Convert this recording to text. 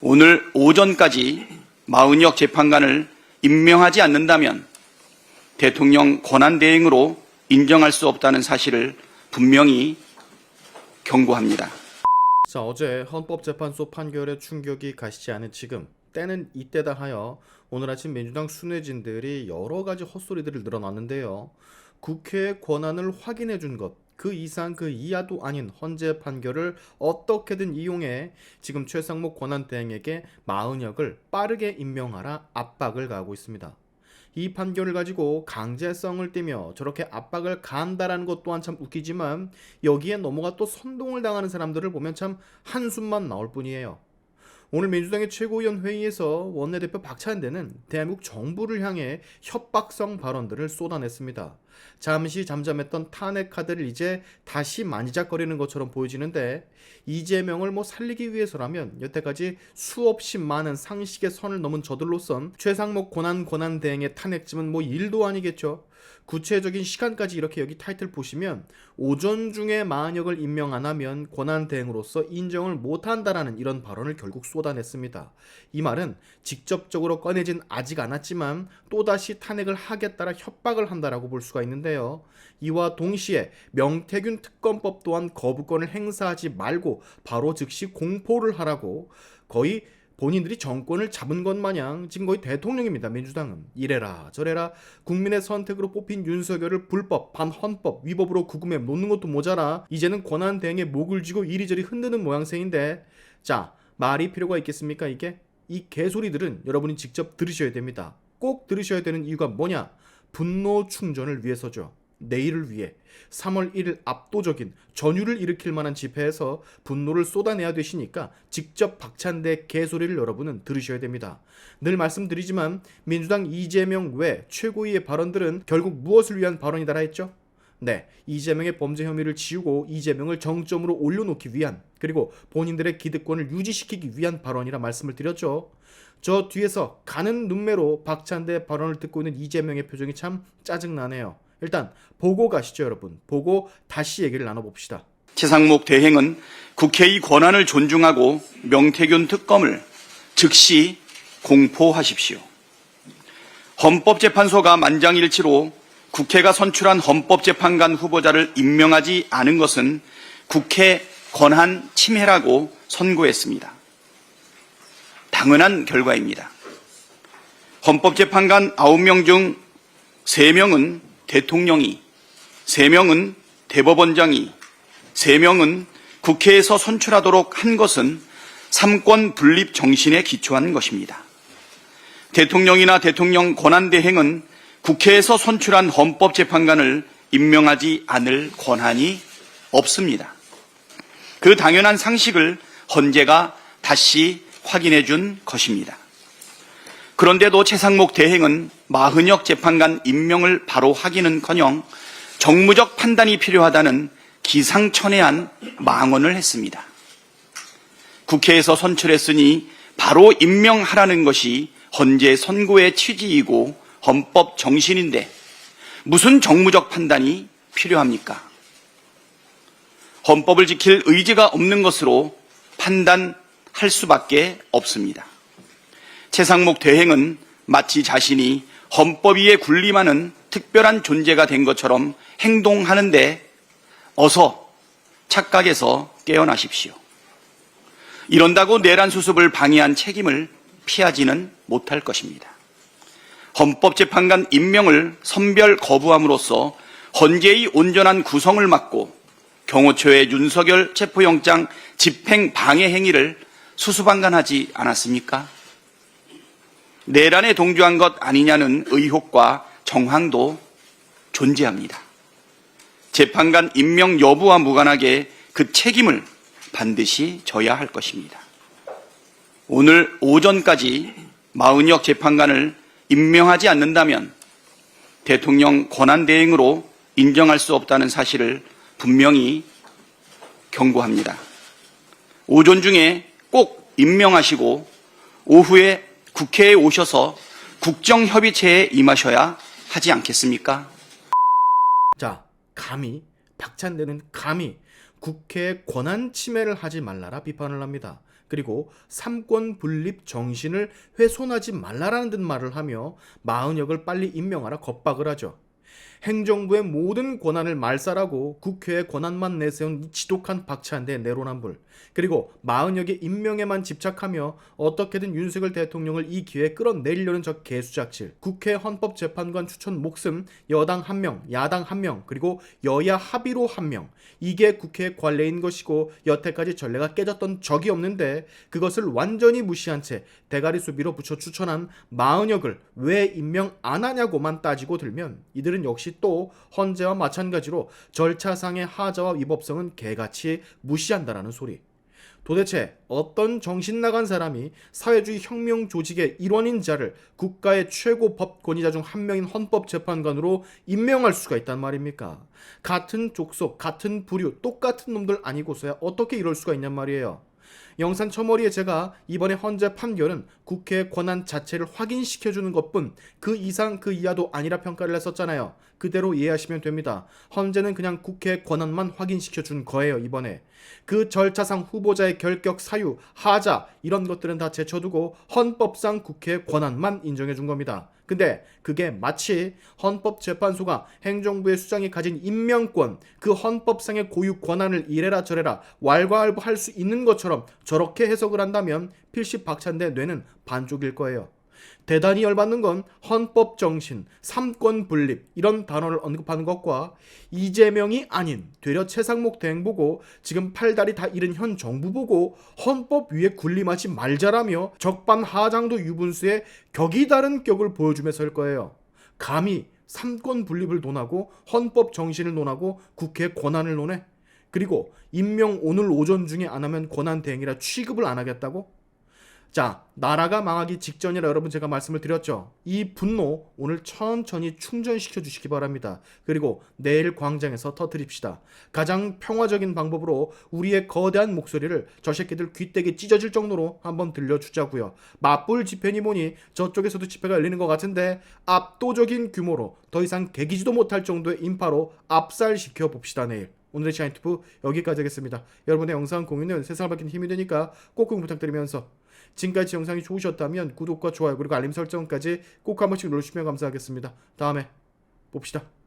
오늘 오전까지 마은혁 재판관을 임명하지 않는다면 대통령 권한대행으로 인정할 수 없다는 사실을 분명히 경고합니다. 자, 어제 헌법재판소 판결에 충격이 가시지 않은 지금 때는 이때다 하여 오늘 아침 민주당 순회진들이 여러 가지 헛소리들을 늘어놨는데요. 국회의 권한을 확인해 준 것, 그 이상 그 이하도 아닌 헌재 판결을 어떻게든 이용해 지금 최상목 권한대행에게 마은혁을 빠르게 임명하라 압박을 가하고 있습니다. 이 판결을 가지고 강제성을 띠며 저렇게 압박을 가한다라는 것 또한 참 웃기지만 여기에 넘어가 또 선동을 당하는 사람들을 보면 참 한숨만 나올 뿐이에요. 오늘 민주당의 최고위원 회의에서 원내대표 박찬대는 대한민국 정부를 향해 협박성 발언들을 쏟아냈습니다. 잠시 잠잠했던 탄핵 카드를 이제 다시 만지작거리는 것처럼 보여지는데 이재명을 살리기 위해서라면 여태까지 수없이 많은 상식의 선을 넘은 저들로선 최상목 권한대행의 탄핵쯤은 일도 아니겠죠. 구체적인 시간까지 이렇게 여기 타이틀 보시면 오전 중에 마은혁을 임명 안 하면 권한대행으로서 인정을 못한다라는 이런 발언을 결국 쏟아냈습니다. 이 말은 직접적으로 꺼내진 아직 않았지만 또다시 탄핵을 하겠다라 협박을 한다라고 볼 수가 있는데요. 이와 동시에 명태균 특검법 또한 거부권을 행사하지 말고 바로 즉시 공포를 하라고 거의 본인들이 정권을 잡은 것 마냥 지금 거의 대통령입니다. 민주당은 이래라 저래라 국민의 선택으로 뽑힌 윤석열을 불법, 반헌법, 위법으로 구금해 놓는 것도 모자라 이제는 권한대행의 목을 쥐고 이리저리 흔드는 모양새인데 자, 말이 필요가 있겠습니까 이게? 이 개소리들은 여러분이 직접 들으셔야 됩니다. 꼭 들으셔야 되는 이유가 뭐냐? 분노 충전을 위해서죠. 내일을 위해 3월 1일 압도적인 전율을 일으킬 만한 집회에서 분노를 쏟아내야 되시니까 직접 박찬대 개소리를 여러분은 들으셔야 됩니다. 늘 말씀드리지만 민주당 이재명 외 최고위의 발언들은 결국 무엇을 위한 발언이다라 했죠? 네, 이재명의 범죄 혐의를 지우고 이재명을 정점으로 올려놓기 위한 그리고 본인들의 기득권을 유지시키기 위한 발언이라 말씀을 드렸죠. 저 뒤에서 가는 눈매로 박찬대 발언을 듣고 있는 이재명의 표정이 참 짜증나네요. 일단 보고 가시죠 여러분. 보고 다시 얘기를 나눠봅시다. 최상목 대행은 국회의 권한을 존중하고 명태균 특검을 즉시 공포하십시오. 헌법재판소가 만장일치로 국회가 선출한 헌법재판관 후보자를 임명하지 않은 것은 국회 권한 침해라고 선고했습니다. 당연한 결과입니다. 헌법재판관 9명 중 3명은 대통령이, 3명은 대법원장이, 3명은 국회에서 선출하도록 한 것은 삼권 분립 정신에 기초한 것입니다. 대통령이나 대통령 권한대행은 국회에서 선출한 헌법재판관을 임명하지 않을 권한이 없습니다. 그 당연한 상식을 헌재가 다시 확인해 준 것입니다. 그런데도 최상목 대행은 마은혁 재판관 임명을 바로 하기는커녕 정무적 판단이 필요하다는 기상천외한 망언을 했습니다. 국회에서 선출했으니 바로 임명하라는 것이 헌재 선고의 취지이고 헌법 정신인데 무슨 정무적 판단이 필요합니까? 헌법을 지킬 의지가 없는 것으로 판단할 수밖에 없습니다. 최상목 대행은 마치 자신이 헌법 위에 군림하는 특별한 존재가 된 것처럼 행동하는데 어서 착각에서 깨어나십시오. 이런다고 내란 수습을 방해한 책임을 피하지는 못할 것입니다. 헌법재판관 임명을 선별 거부함으로써 헌재의 온전한 구성을 막고 경호처의 윤석열 체포영장 집행 방해 행위를 수수방관하지 않았습니까? 내란에 동조한 것 아니냐는 의혹과 정황도 존재합니다. 재판관 임명 여부와 무관하게 그 책임을 반드시 져야 할 것입니다. 오늘 오전까지 마은혁 재판관을 임명하지 않는다면 대통령 권한대행으로 인정할 수 없다는 사실을 분명히 경고합니다. 오전 중에 꼭 임명하시고 오후에 국회에 오셔서 국정협의체에 임하셔야 하지 않겠습니까? 자, 감히 박찬대는 감히 국회의 권한 침해를 하지 말라라 비판을 합니다. 그리고 삼권 분립 정신을 훼손하지 말라라는 듯 말을 하며 마은혁을 빨리 임명하라 겁박을 하죠. 행정부의 모든 권한을 말살하고 국회의 권한만 내세운 이 지독한 박찬대의 내로남불, 그리고 마은혁의 임명에만 집착하며 어떻게든 윤석열 대통령을 이 기회에 끌어내리려는 저 개수작질, 국회 헌법재판관 추천 목숨 여당 1명, 야당 1명, 그리고 여야 합의로 1명, 이게 국회의 관례인 것이고 여태까지 전례가 깨졌던 적이 없는데 그것을 완전히 무시한 채 대가리 수비로 붙여 추천한 마은혁을 왜 임명 안 하냐고만 따지고 들면 이들은 역시 또 헌재와 마찬가지로 절차상의 하자와 위법성은 개같이 무시한다라는 소리. 도대체 어떤 정신 나간 사람이 사회주의 혁명 조직의 일원인 자를 국가의 최고 법권위자 중 한 명인 헌법재판관으로 임명할 수가 있단 말입니까? 같은 족속, 같은 부류, 똑같은 놈들 아니고서야 어떻게 이럴 수가 있냔 말이에요. 영산 처머리에 제가 이번에 헌재 판결은 국회의 권한 자체를 확인시켜주는 것뿐 그 이상 그 이하도 아니라 평가를 했었잖아요. 그대로 이해하시면 됩니다. 헌재는 그냥 국회의 권한만 확인시켜준 거예요. 이번에 그 절차상 후보자의 결격 사유, 하자 이런 것들은 다 제쳐두고 헌법상 국회의 권한만 인정해준 겁니다. 근데 그게 마치 헌법재판소가 행정부의 수장이 가진 임명권, 그 헌법상의 고유 권한을 이래라 저래라 왈가왈부할 수 있는 것처럼 저렇게 해석을 한다면 필시 박찬대 뇌는 반쪽일 거예요. 대단히 열받는 건 헌법 정신, 삼권 분립 이런 단어를 언급하는 것과 이재명이 아닌 되려 최상목 대행 보고 지금 팔다리 다 잃은 현 정부 보고 헌법 위에 군림하지 말자라며 적반하장도 유분수의 격이 다른 격을 보여주면서일 거예요. 감히 삼권 분립을 논하고 헌법 정신을 논하고 국회 권한을 논해? 그리고 임명 오늘 오전 중에 안 하면 권한 대행이라 취급을 안 하겠다고? 자, 나라가 망하기 직전이라 여러분 제가 말씀을 드렸죠. 이 분노 오늘 천천히 충전시켜 주시기 바랍니다. 그리고 내일 광장에서 터뜨립시다. 가장 평화적인 방법으로 우리의 거대한 목소리를 저 새끼들 귀때기 찢어질 정도로 한번 들려주자고요. 맞불 집회니 뭐니 저쪽에서도 집회가 열리는 것 같은데 압도적인 규모로 더 이상 개기지도 못할 정도의 인파로 압살시켜 봅시다. 내일. 오늘의 샤인투프 여기까지 하겠습니다. 여러분의 영상 공유는 세상을 밝히는 힘이 되니까 꼭 부탁드리면서 지금까지 영상이 좋으셨다면 구독과 좋아요 그리고 알림 설정까지 꼭 한 번씩 눌러주시면 감사하겠습니다. 다음에 봅시다.